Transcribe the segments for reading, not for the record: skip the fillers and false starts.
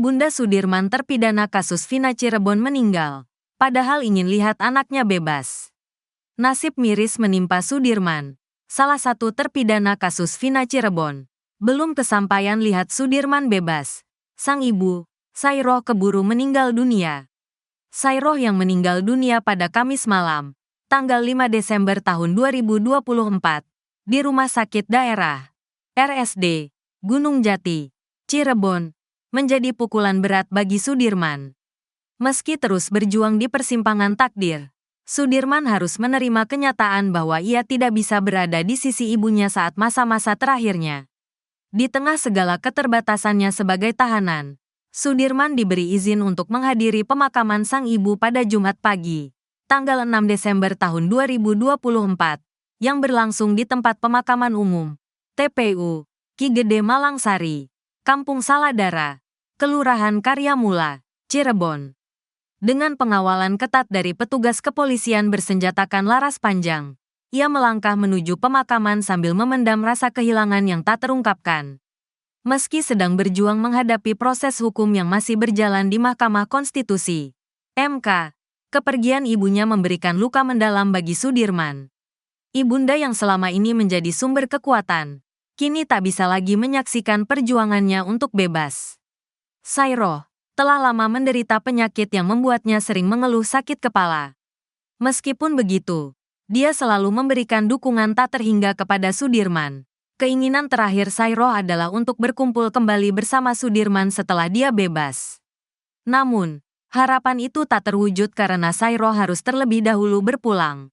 Ibunda Sudirman terpidana kasus Vina Cirebon meninggal, padahal ingin lihat anaknya bebas. Nasib miris menimpa Sudirman, salah satu terpidana kasus Vina Cirebon. Belum kesampaian lihat Sudirman bebas, sang ibu, Sairoh keburu meninggal dunia. Sairoh yang meninggal dunia pada Kamis malam, tanggal 5 Desember tahun 2024, di Rumah Sakit Daerah RSD Gunung Jati, Cirebon, menjadi pukulan berat bagi Sudirman. Meski terus berjuang di persimpangan takdir, Sudirman harus menerima kenyataan bahwa ia tidak bisa berada di sisi ibunya saat masa-masa terakhirnya. Di tengah segala keterbatasannya sebagai tahanan, Sudirman diberi izin untuk menghadiri pemakaman sang ibu pada Jumat pagi, tanggal 6 Desember tahun 2024, yang berlangsung di tempat pemakaman umum, TPU, Ki Gede Malangsari, Kampung Saladara, Kelurahan Karyamula, Cirebon. Dengan pengawalan ketat dari petugas kepolisian bersenjatakan laras panjang, ia melangkah menuju pemakaman sambil memendam rasa kehilangan yang tak terungkapkan. Meski sedang berjuang menghadapi proses hukum yang masih berjalan di Mahkamah Konstitusi, MK, kepergian ibunya memberikan luka mendalam bagi Sudirman. Ibunda yang selama ini menjadi sumber kekuatan, kini tak bisa lagi menyaksikan perjuangannya untuk bebas. Sairoh telah lama menderita penyakit yang membuatnya sering mengeluh sakit kepala. Meskipun begitu, dia selalu memberikan dukungan tak terhingga kepada Sudirman. Keinginan terakhir Sairoh adalah untuk berkumpul kembali bersama Sudirman setelah dia bebas. Namun, harapan itu tak terwujud karena Sairoh harus terlebih dahulu berpulang.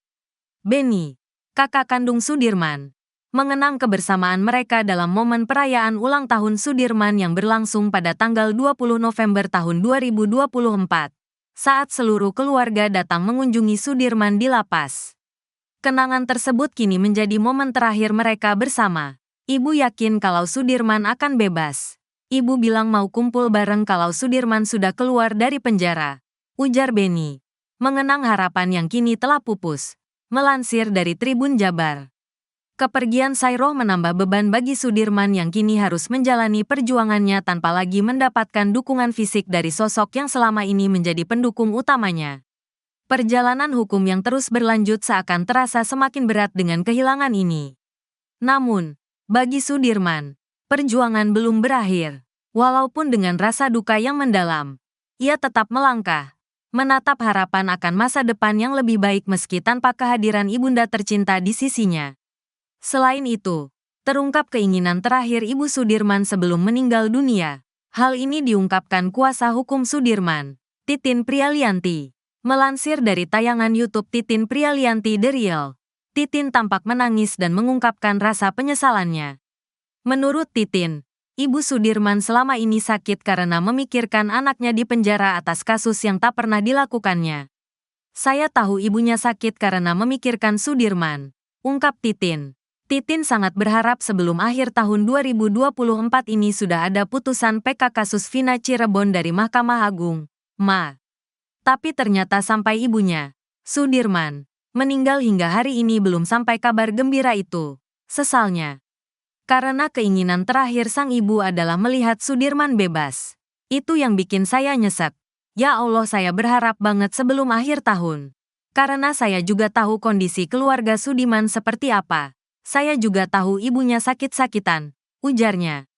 Beni, kakak kandung Sudirman, mengenang kebersamaan mereka dalam momen perayaan ulang tahun Sudirman yang berlangsung pada tanggal 20 November tahun 2024, saat seluruh keluarga datang mengunjungi Sudirman di lapas. Kenangan tersebut kini menjadi momen terakhir mereka bersama. Ibu yakin kalau Sudirman akan bebas. Ibu bilang mau kumpul bareng kalau Sudirman sudah keluar dari penjara, ujar Beni, mengenang harapan yang kini telah pupus. Melansir dari Tribun Jabar. Kepergian Sairoh menambah beban bagi Sudirman yang kini harus menjalani perjuangannya tanpa lagi mendapatkan dukungan fisik dari sosok yang selama ini menjadi pendukung utamanya. Perjalanan hukum yang terus berlanjut seakan terasa semakin berat dengan kehilangan ini. Namun, bagi Sudirman, perjuangan belum berakhir. Walaupun dengan rasa duka yang mendalam, ia tetap melangkah, menatap harapan akan masa depan yang lebih baik meski tanpa kehadiran ibunda tercinta di sisinya. Selain itu, terungkap keinginan terakhir Ibu Sudirman sebelum meninggal dunia. Hal ini diungkapkan kuasa hukum Sudirman, Titin Prialianti. Melansir dari tayangan YouTube Titin Prialianti The Real, Titin tampak menangis dan mengungkapkan rasa penyesalannya. Menurut Titin, Ibu Sudirman selama ini sakit karena memikirkan anaknya di penjara atas kasus yang tak pernah dilakukannya. Saya tahu ibunya sakit karena memikirkan Sudirman, ungkap Titin. Titin sangat berharap sebelum akhir tahun 2024 ini sudah ada putusan PK kasus Vina Cirebon dari Mahkamah Agung, MA. Tapi ternyata sampai ibunya, Sudirman, meninggal hingga hari ini belum sampai kabar gembira itu. Sesalnya. Karena keinginan terakhir sang ibu adalah melihat Sudirman bebas. Itu yang bikin saya nyesek. Ya Allah, saya berharap banget sebelum akhir tahun. Karena saya juga tahu kondisi keluarga Sudirman seperti apa. Saya juga tahu ibunya sakit-sakitan, ujarnya.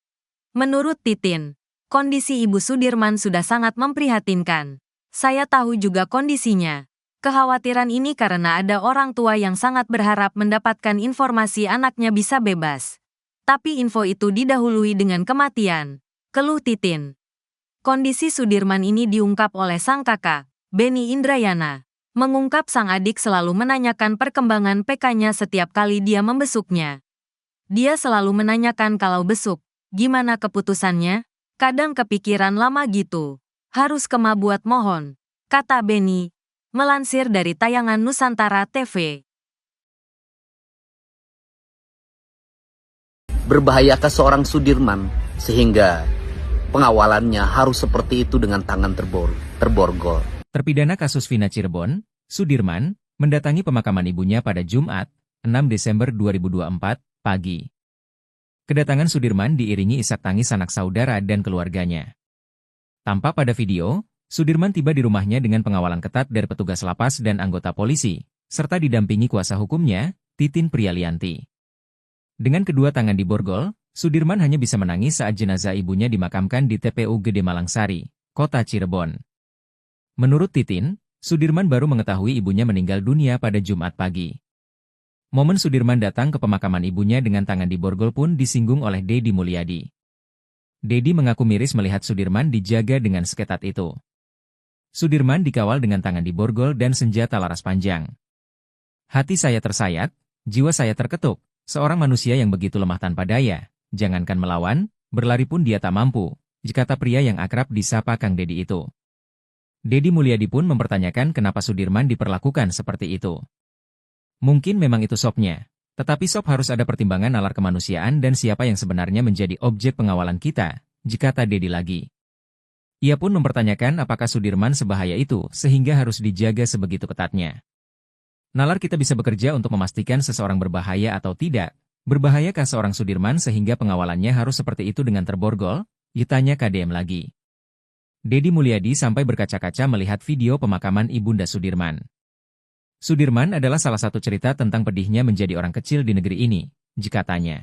Menurut Titin, kondisi Ibu Sudirman sudah sangat memprihatinkan. Saya tahu juga kondisinya. Kekhawatiran ini karena ada orang tua yang sangat berharap mendapatkan informasi anaknya bisa bebas. Tapi info itu didahului dengan kematian, keluh Titin. Kondisi Sudirman ini diungkap oleh sang kakak, Beni Indrayana. Mengungkap sang adik selalu menanyakan perkembangan PK-nya setiap kali dia membesuknya. Dia selalu menanyakan kalau besuk, gimana keputusannya? Kadang kepikiran lama gitu. Harus kema buat mohon, kata Beni. Melansir dari tayangan Nusantara TV. Berbahayakah seorang Sudirman sehingga pengawalannya harus seperti itu dengan tangan terborgol? Terpidana kasus Vina Cirebon, Sudirman, mendatangi pemakaman ibunya pada Jumat, 6 Desember 2024, pagi. Kedatangan Sudirman diiringi isak tangis sanak saudara dan keluarganya. Tampak pada video, Sudirman tiba di rumahnya dengan pengawalan ketat dari petugas lapas dan anggota polisi, serta didampingi kuasa hukumnya, Titin Prialianti. Dengan kedua tangan di borgol, Sudirman hanya bisa menangis saat jenazah ibunya dimakamkan di TPU Gede Malangsari, Kota Cirebon. Menurut Titin, Sudirman baru mengetahui ibunya meninggal dunia pada Jumat pagi. Momen Sudirman datang ke pemakaman ibunya dengan tangan di borgol pun disinggung oleh Dedi Mulyadi. Dedi mengaku miris melihat Sudirman dijaga dengan seketat itu. Sudirman dikawal dengan tangan di borgol dan senjata laras panjang. Hati saya tersayat, jiwa saya terketuk, seorang manusia yang begitu lemah tanpa daya, jangankan melawan, berlari pun dia tak mampu, kata pria yang akrab disapa Kang Dedi itu. Dedi Mulyadi pun mempertanyakan kenapa Sudirman diperlakukan seperti itu. Mungkin memang itu sopnya, tetapi sop harus ada pertimbangan nalar kemanusiaan dan siapa yang sebenarnya menjadi objek pengawalan kita, kata Dedi lagi. Ia pun mempertanyakan apakah Sudirman sebahaya itu sehingga harus dijaga sebegitu ketatnya. Nalar kita bisa bekerja untuk memastikan seseorang berbahaya atau tidak. Berbahayakah seorang Sudirman sehingga pengawalannya harus seperti itu dengan terborgol? Tanya KDM lagi. Dedi Mulyadi sampai berkaca-kaca melihat video pemakaman Ibunda Sudirman. Sudirman adalah salah satu cerita tentang pedihnya menjadi orang kecil di negeri ini, katanya.